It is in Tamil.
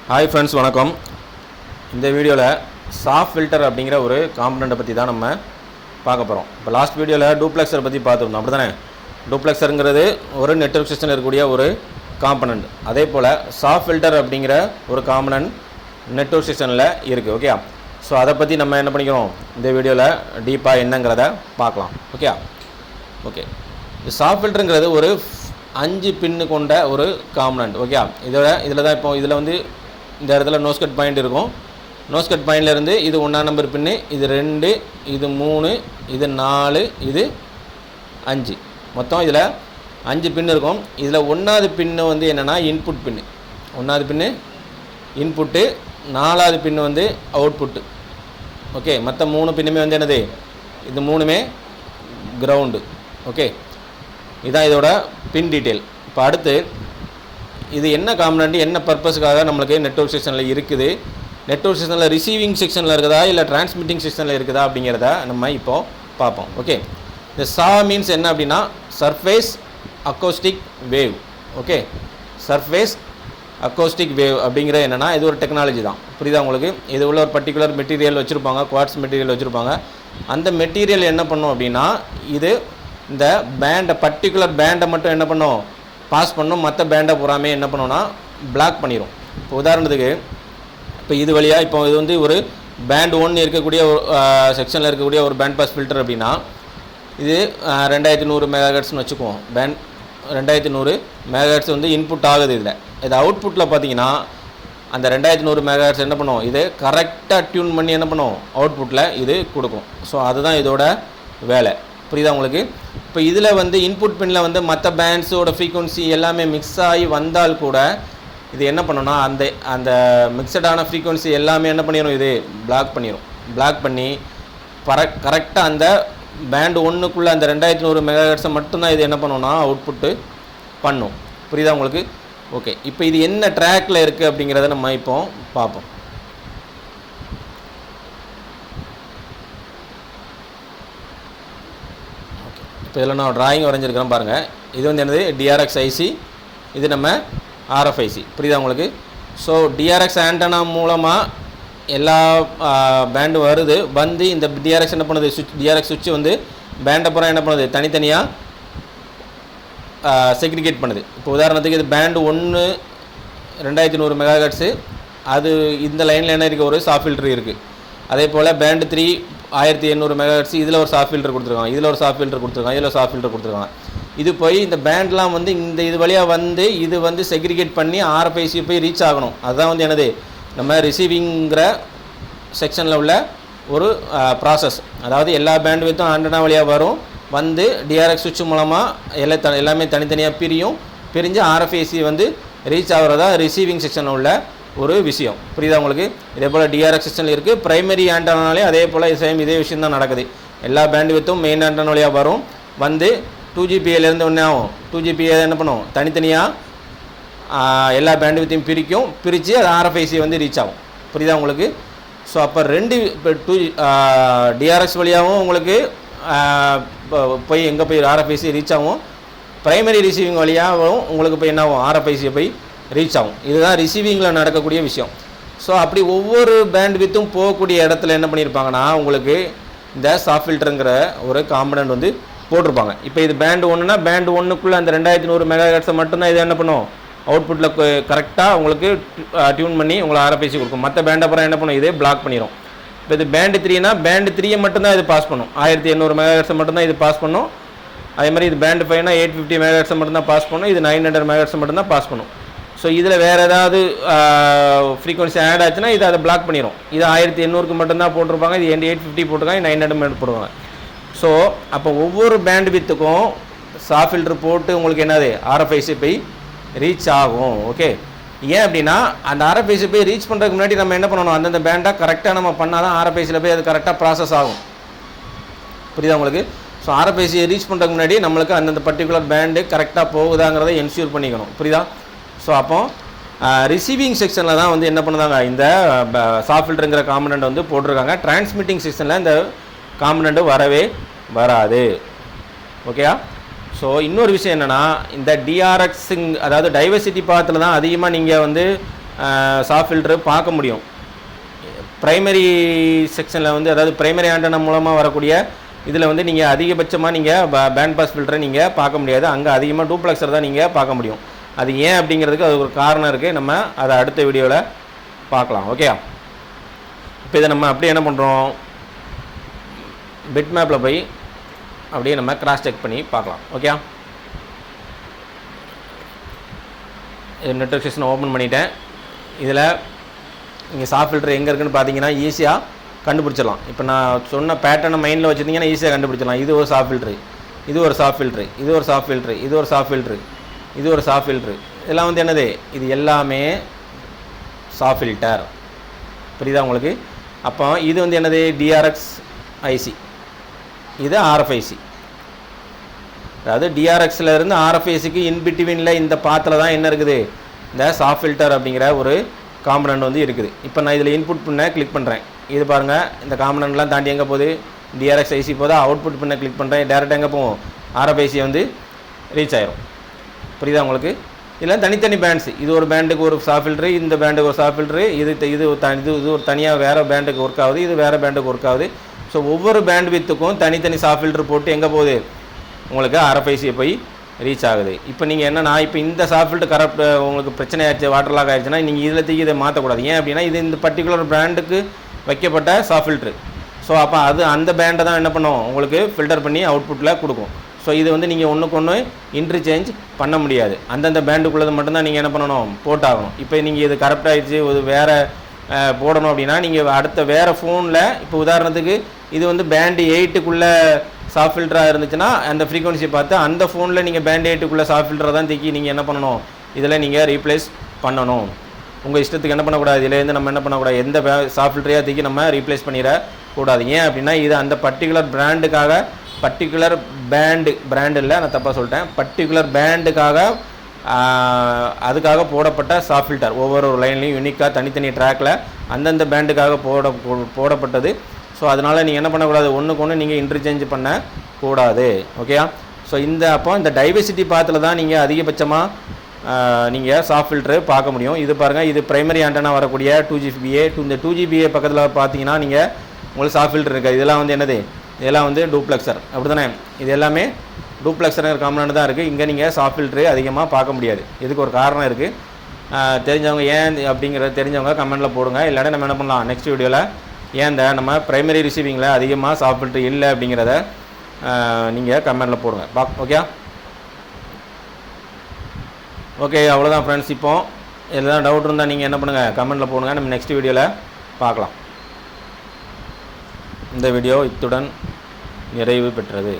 ஹாய் ஃப்ரெண்ட்ஸ், வணக்கம். இந்த வீடியோவில் சாஃப்ட் ஃபில்டர் அப்படிங்கிற ஒரு காம்பனண்ட்டை பற்றி தான் நம்ம பார்க்க போகிறோம். இப்போ லாஸ்ட் வீடியோவில் டூப்ளெக்ஸரை பற்றி பார்த்துருந்தோம், அப்படி தானே? டூப்ளெக்ஸருங்கிறது ஒரு நெட்வொர்க் சிஸ்டமில் இருக்கக்கூடிய ஒரு காம்பனண்ட். அதே போல் சாஃப்ட் ஃபில்டர் அப்படிங்கிற ஒரு காம்பனண்ட் நெட்வொர்க் சிஸ்டமில் இருக்குது. ஓகே, ஸோ அதை பற்றி நம்ம என்ன பண்ணிக்கிறோம், இந்த வீடியோவில் டீப்பாக என்னங்கிறத பார்க்கலாம். ஓகே, சாஃப்ட் ஃபில்டருங்கிறது ஒரு 5 பின்னு கொண்ட ஒரு காம்பனண்ட். ஓகே, இதில் தான் இப்போ இதில் வந்து இந்த இடத்துல நோஸ்கட் பாயிண்ட் இருக்கும். நோஸ்கட் பாயிண்ட்லேருந்து இது 1ஆம் நம்பர் பின்னு, இது 2, இது 3, இது 4, இது 5, மொத்தம் இதில் 5 பின் இருக்கும். இதில் 1ஆவது பின்னு வந்து என்னென்னா இன்புட் பின்னு, 1ஆவது பின்னு இன்புட்டு, 4ஆவது பின்னு வந்து அவுட்புட்டு. ஓகே, மற்ற 3 பின்னுமே வந்து என்னது, இது 3மே கிரவுண்டு. ஓகே, இதுதான் இதோட பின் டீட்டெயில். இப்போ அடுத்து இது என்ன காம்பனண்ட், என்ன பர்பஸுக்காக நம்மளுக்கு நெட்வொர்க் செக்ஷனில் இருக்குது, நெட்வொர்க் செக்ஷனில் ரிசீவிங் செக்ஷனில் இருக்குதா இல்லை டிரான்ஸ்மிட்டிங் செக்ஷனில் இருக்குதா அப்படிங்கிறத நம்ம இப்போது பார்ப்போம். ஓகே, இந்த சா மீன்ஸ் என்ன அப்படின்னா surface acoustic wave. Okay, surface acoustic wave அப்படிங்கிற என்னென்னா இது ஒரு டெக்னாலஜி தான். புரியுதா உங்களுக்கு? இது உள்ள ஒரு பர்டிகுலர் மெட்டீரியல் வச்சுருப்பாங்க, குவார்ட்ஸ் மெட்டீரியல் வச்சுருப்பாங்க. அந்த மெட்டீரியல் என்ன பண்ணும் அப்படின்னா, இது இந்த பேண்டை பர்டிகுலர் பேண்டை மட்டும் என்ன பண்ணும், பாஸ் பண்ணும். மற்ற பேண்டை பூராமே என்ன பண்ணோன்னா பிளாக் பண்ணிடும். இப்போ உதாரணத்துக்கு இப்போ இது வழியாக இப்போ இது வந்து ஒரு பேண்ட் 1 இருக்கக்கூடிய செக்ஷனில் இருக்கக்கூடிய ஒரு பேண்ட் பாஸ் ஃபில்டர் அப்படின்னா, இது 2100 மெகாஹெர்ட்ஸ்னு வச்சுக்குவோம். பேண்ட் 2100 மெகாஹெர்ட்ஸ் வந்து இன்புட் ஆகுது. இது அவுட்புட்டில் பார்த்தீங்கன்னா அந்த 2100 மெகாஹெர்ட்ஸ் என்ன பண்ணும், இது கரெக்டாக டியூன் பண்ணி என்ன பண்ணும், அவுட்புட்டில் இது கொடுக்கும். ஸோ அதுதான் இதோட வேலை. புரியுதா உங்களுக்கு? இப்போ இதில் வந்து இன்புட் பின்னில் வந்து மற்ற பேண்ட்ஸோட ஃப்ரீக்குவன்சி எல்லாமே மிக்ஸ் ஆகி வந்தால் கூட இது என்ன பண்ணணும்னா அந்த மிக்சடான ஃப்ரீக்குவன்சி எல்லாமே என்ன பண்ணிடும், இது பிளாக் பண்ணிடும். பிளாக் பண்ணி கரெக்டாக அந்த பேண்ட் 1க்குள்ளே அந்த 2100 மெகாஹெர்ட்ஸை மட்டும்தான் இது என்ன பண்ணணும்னா அவுட்புட்டு பண்ணும். புரியுதா உங்களுக்கு? ஓகே, இப்போ இது என்ன ட்ராக்கில் இருக்குது அப்படிங்கிறத நம்ம இப்போ பார்ப்போம். இப்போ இதில் நான் ட்ராயிங் வரைஞ்சிருக்கிறேன் பாருங்கள். இது வந்து என்னது, டிஆர்எக்ஸ் ஐசி, இது நம்ம ஆர்எஃப்ஐசி. புரியுதா உங்களுக்கு? ஸோ டிஆர்எக்ஸ் ஆண்டனா மூலமாக எல்லா பேண்டு வருது. வந்து இந்த டிஆர்எக்ஸ் என்ன பண்ணுது, டிஆர்எக்ஸ் சுவிட்ச் வந்து பேண்டை பூரா என்ன பண்ணுது, தனித்தனியாக செக்ரிகேட் பண்ணுது. இப்போ உதாரணத்துக்கு இது பேண்டு 1 2100 மெகாஹெர்ட்ஸு, அது இந்த லைனில் என்ன இருக்குது, ஒரு சாஃப்ட் ஃபில்டர் இருக்குது. அதே போல் பேண்டு 3 1800 மெகாஹெர்ட்ஸ், இதில் ஒரு சாஃப்ட் ஃபில்டர் கொடுத்துருக்காங்க, இதில் ஒரு சாஃப்ட் ஃபில்டர் கொடுத்துருக்காங்க, இதில் ஒரு சாஃப்ட் ஃபில்டர் கொடுத்துருக்காங்க. இது போய் இந்த பேண்ட்லாம் வந்து இது வழியாக வந்து இது வந்து செக்ரிகேட் பண்ணி ஆர்எஃப்ஐசி போய் ரீச் ஆகணும். அதுதான் வந்து என்னது, நம்ம ரிசீவிங்கிற செக்ஷனில் உள்ள ஒரு ப்ராசஸ். அதாவது எல்லா பேண்ட் வித்தும் ஆண்டனா வழியாக வரும், வந்து டிஆர்எக்ஸ் சுவிட்ச் மூலமாக எல்லாமே தனித்தனியாக பிரிஞ்சு ஆர்எஃப்ஐசி வந்து ரீச் ஆகிறதா ரிசீவிங் செக்ஷனில் உள்ள ஒரு விஷயம். புரியுதா உங்களுக்கு? இதே போல் டிஆர்எக்ஸ் செக்ஷனில் இருக்குது. ப்ரைமரி ஆண்டனாலே அதே போல் சேம் இதே விஷயம் தான் நடக்குது. எல்லா பேண்ட் வித்தும் மெயின் ஆண்டனா வழியாக வரும், வந்து 2GPAலேருந்து ஒன்றே ஆகும். 2GPA என்ன பண்ணும், தனித்தனியாக எல்லா பேண்ட் வித்தையும் பிரித்து அது ஆர்எஃப்ஐசி வந்து ரீச் ஆகும். புரியுதா உங்களுக்கு? ஸோ அப்போ இப்போ டிஆர்எக்ஸ் வழியாகவும் உங்களுக்கு போய் எங்கே போய் ஆர்எஃப்ஐசி ரீச் ஆகும், ப்ரைமரி ரிசீவிங் வழியாகவும் உங்களுக்கு போய் என்ன ஆகும், ஆர்எஃப்ஐசியை போய் ரீச் ஆகும். இதுதான் ரிசீவிங்கில் நடக்கக்கூடிய விஷயம். ஸோ அப்படி ஒவ்வொரு பேண்ட் வித்தும் போகக்கூடிய இடத்துல என்ன பண்ணியிருப்பாங்கன்னா உங்களுக்கு இந்த சாஃப்ட் ஃபில்டருங்கிற ஒரு காம்பனண்ட் வந்து போட்டிருப்பாங்க. இப்போ இது பேண்ட் 1னா பேண்ட் 1க்குள்ளே அந்த 2100 மெகாஹெர்ட்ஸை மட்டும்தான் இது என்ன பண்ணும், அவுட்புட்டில் கரெக்டாக உங்களுக்கு டியூன் பண்ணி உங்களை ஆர்எஃப்ஐசி கொடுக்கும். மற்ற பேண்ட் அப்புறம் என்ன பண்ணும், இதே பிளாக் பண்ணிடும். இப்போ இது பேண்ட் 3னா பேண்ட் 3 மட்டும்தான் இது பாஸ் பண்ணும், 1800 மெகாஹெர்ட்ஸை மட்டும்தான் இது பாஸ் பண்ணும். அதே மாதிரி இது பேண்ட் 5னா 850 மெகாஹெர்ட்ஸை மட்டும்தான் பாஸ் பண்ணும், இது 900 மெகாஹெர்ட்ஸை மட்டும்தான் பாஸ் பண்ணும். ஸோ இதில் வேறு ஏதாவது ஃப்ரீக்வன்சி ஆட் ஆச்சுன்னா இது அதை பிளாக் பண்ணிடும். இது 1800க்கு மட்டும்தான் போட்டிருப்பாங்க, இது 850 போட்டிருக்காங்க, 900 போடுவாங்க. ஸோ அப்போ ஒவ்வொரு பேண்ட் வித்துக்கும் சாஃப்ட் ஃபில்டர் போட்டு உங்களுக்கு என்னது ஆர்எஃப்ஐசி போய் ரீச் ஆகும். ஓகே, ஏன் அப்படின்னா அந்த ஆர்எஃப்ஐசி போய் ரீச் பண்ணுறதுக்கு முன்னாடி நம்ம என்ன பண்ணணும், அந்தந்த பேண்டாக கரெக்டாக நம்ம பண்ணால் தான் ஆர்எஃப்ஐசியில் போய் அது கரெக்டாக ப்ராசஸ் ஆகும். புரியுதா உங்களுக்கு? ஸோ ஆர்எஃப்ஐசியை ரீச் பண்ணுறதுக்கு முன்னாடி நம்மளுக்கு அந்தந்த பர்டிகுலர் பேண்டு கரெக்டாக போகுதாங்கிறத என்ஷூர் பண்ணிக்கணும். புரியுதா? ஸோ அப்போ ரிசீவிங் செக்ஷனில் தான் வந்து என்ன பண்ணுறாங்க, இந்த சாஃப்ட் ஃபில்டருங்கிற காம்பனண்ட் வந்து போட்டிருக்காங்க. டிரான்ஸ்மிட்டிங் செக்ஷனில் இந்த காம்பனண்ட் வரவே வராது. ஓகேயா? ஸோ இன்னொரு விஷயம் என்னென்னா, இந்த டிஆர்எக்ஸிங் அதாவது டைவர்சிட்டி பாத்தில் தான் அதிகமாக நீங்கள் வந்து சாஃப்ட் ஃபில்டர் பார்க்க முடியும். ப்ரைமரி செக்ஷனில் வந்து அதாவது ப்ரைமரி ஆண்டனா மூலமாக வரக்கூடிய இதில் வந்து நீங்கள் அதிகபட்சமாக நீங்கள் பேண்ட் பாஸ் ஃபில்டரை நீங்கள் பார்க்க முடியாது. அங்கே அதிகமாக டூப்ளெக்ஸர் தான் நீங்கள் பார்க்க முடியும். அது ஏன் அப்படிங்கிறதுக்கு அது ஒரு காரணம் இருக்குது. நம்ம அதை அடுத்த வீடியோவில் பார்க்கலாம். ஓகே, இப்போ இதை நம்ம அப்படியே என்ன பண்ணுறோம், பிட் மேப்பில் போய் அப்படியே நம்ம கிராஸ் செக் பண்ணி பார்க்கலாம். ஓகே, நெட்வொர்க் செக்ஷனை ஓப்பன் பண்ணிட்டேன். இதில் நீங்கள் சாஃப்ட் ஃபில்டர் எங்கே இருக்குதுன்னு பார்த்தீங்கன்னா ஈஸியாக கண்டுபிடிச்சிடலாம். இப்போ நான் சொன்ன பேட்டர்னை மைண்டில் வச்சுருந்தீங்கன்னா ஈஸியாக கண்டுபிடிச்சிடலாம். இது ஒரு சாஃப்ட் ஃபில்ட்ரு, இது ஒரு சாஃப்ட் ஃபில்ட்ரு, இது ஒரு சாஃப்ட் ஃபில்ட்ரு, இது ஒரு சாஃப்ட் ஃபில்ட்ரு, இது ஒரு சாஃப்ட் ஃபில்ட்ரு. இதெல்லாம் வந்து என்னது, இது எல்லாமே சாஃப்ட் ஃபில்டர். புரியுதா உங்களுக்கு? அப்போ இது வந்து என்னது, டிஆர்எக்ஸ் ஐசி, இது ஆர்எஃப்ஐசி. அதாவது டிஆர்எக்ஸில் இருந்து ஆர்எஃப்ஐசிக்கு இன்பிட்வீனில் இந்த பாத்தில் தான் என்ன இருக்குது, இந்த சாஃப்ட் ஃபில்டர் அப்படிங்கிற ஒரு காம்பனண்ட் வந்து இருக்குது. இப்போ நான் இதில் இன்புட் பண்ண கிளிக் பண்ணுறேன். இது பாருங்கள், இந்த காம்பனண்ட்லாம் தாண்டி எங்கே போகுது, டிஆர்எக்ஸ் ஐசி போதா. அவுட்புட் பண்ண கிளிக் பண்ணுறேன், டேரெக்டாக எங்கே போகும், ஆர்எஃப்ஐசி வந்து ரீச் ஆயிரும். புரியுதா உங்களுக்கு? இல்லை தனித்தனி பேண்ட்ஸ், இது ஒரு பேண்டுக்கு ஒரு சாஃப்ட் ஃபில்ட்ரு, இந்த பேண்டுக்கு ஒரு சாஃப்ட் ஃபில்ட்ரு, இது ஒரு தனியாக வேறு பேண்டுக்கு ஒர்க் ஆகுது, இது வேறு பேண்டுக்கு ஒர்க் ஆகுது. ஸோ ஒவ்வொரு பேண்ட் வித்துக்கும் தனித்தனி சாஃப்ட் ஃபில்ட்ரு போட்டு எங்கே போகுது, உங்களுக்கு ஆர்எஃப்ஐசியை போய் ரீச் ஆகுது. இப்போ நீங்கள் என்னன்னா, இப்போ இந்த சாஃப்ட் ஃபில்டர் கரெக்ட் உங்களுக்கு பிரச்சனை ஆயிடுச்சு, வாட்டர் லாக் ஆயிடுச்சுன்னா நீங்கள் இதில் தூக்கி இதை மாற்றக்கூடாது. ஏன் அப்படின்னா இது இந்த பர்டிகுலர் பிராண்டுக்கு வைக்கப்பட்ட சாஃப்ட் ஃபில்ட்ரு. ஸோ அப்போ அது அந்த பேண்டை தான் என்ன பண்ணும், உங்களுக்கு ஃபில்டர் பண்ணி அவுட்புட்டில் கொடுக்கும். ஸோ இது வந்து நீங்கள் ஒன்றுக்கு ஒன்று இன்டர்சேஞ்ச் பண்ண முடியாது. அந்தந்த பேண்டுக்குள்ளது மட்டும்தான் நீங்கள் என்ன பண்ணணும், போட்டாகணும். இப்போ நீங்கள் இது கரெக்ட் ஆகிடுச்சு, ஒரு வேறு போடணும் அப்படின்னா நீங்கள் அடுத்த வேறு ஃபோனில், இப்போ உதாரணத்துக்கு இது வந்து பேண்டு 8க்குள்ளே சாஃப்ட் ஃபில்டராக இருந்துச்சுன்னா அந்த ஃப்ரீக்வன்சி பார்த்து அந்த ஃபோனில் நீங்கள் பேண்ட் 8க்குள்ளே சாஃப்ட் ஃபில்டரை தான் தூக்கி நீங்கள் என்ன பண்ணணும், இதில் நீங்கள் ரீப்ளேஸ் பண்ணணும். உங்கள் இஷ்டத்துக்கு என்ன பண்ணக்கூடாது, இதிலேருந்து நம்ம என்ன பண்ணக்கூடாது, எந்த சாஃப்ட் ஃபில்டரையாக தூக்கி நம்ம ரீப்ளேஸ் பண்ணிடக்கூடாது. ஏன் அப்படின்னா இது அந்த பர்டிகுலர் பிராண்டுக்காக, பர்டிகுலர் பிராண்டு இல்லை, நான் தப்பாக சொல்லிட்டேன், பர்டிகுலர் பேண்டுக்காக அதுக்காக போடப்பட்ட சாஃப்ட் ஃபில்டர். ஒவ்வொரு லைன்லையும் யூனிக்காக தனித்தனி ட்ராக்கில் அந்தந்த பேண்டுக்காக போடப்பட்டது. ஸோ அதனால் நீங்கள் என்ன பண்ணக்கூடாது, ஒன்றுக்கு ஒன்று நீங்கள் இன்டர்சேஞ்ச் பண்ணக்கூடாது. ஓகேயா? ஸோ அப்போ இந்த டைவர்சிட்டி பாத்தில் தான் நீங்கள் அதிகபட்சமாக நீங்கள் சாஃப்ட் ஃபில்ட்ரு பார்க்க முடியும். இது பாருங்கள், இது பிரைமரி ஆண்டனா வரக்கூடிய 2GBA. இந்த 2GBA பக்கத்தில் பார்த்தீங்கன்னா நீங்கள் உங்களுக்கு சாஃப்ட் ஃபில்டர் இருக்குது. இதெல்லாம் வந்து என்னது, இதெல்லாம் வந்து டூப்ளெக்ஸர், அப்படி தானே? இது எல்லாமே டூப்ளெக்ஸருங்கிற காம்பனண்ட் தான் இருக்குது. இங்கே நீங்கள் சாஃப்ட் ஃபில்ட்ரு அதிகமாக பார்க்க முடியாது. இதுக்கு ஒரு காரணம் இருக்குது. தெரிஞ்சவங்க ஏன் அப்படிங்கிறத தெரிஞ்சவங்க கமெண்ட்டில் போடுங்க. இல்லாட்டி நம்ம என்ன பண்ணலாம், நெக்ஸ்ட் வீடியோவில் ஏன் இந்த நம்ம ப்ரைமரி ரிசீவிங்கில் அதிகமாக சாஃப்ட் ஃபில்ட்ரு இல்லை அப்படிங்கிறத நீங்கள் கமெண்ட்டில் போடுங்க. ஓகே, அவ்வளோதான் ஃப்ரெண்ட்ஸ். இப்போ எல்லாம் டவுட் இருந்தால் நீங்கள் என்ன பண்ணுங்கள், கமெண்ட்டில் போடுங்க. நம்ம நெக்ஸ்ட் வீடியோவில் பார்க்கலாம். இந்த வீடியோ இத்துடன் நிறைவு பெற்றது.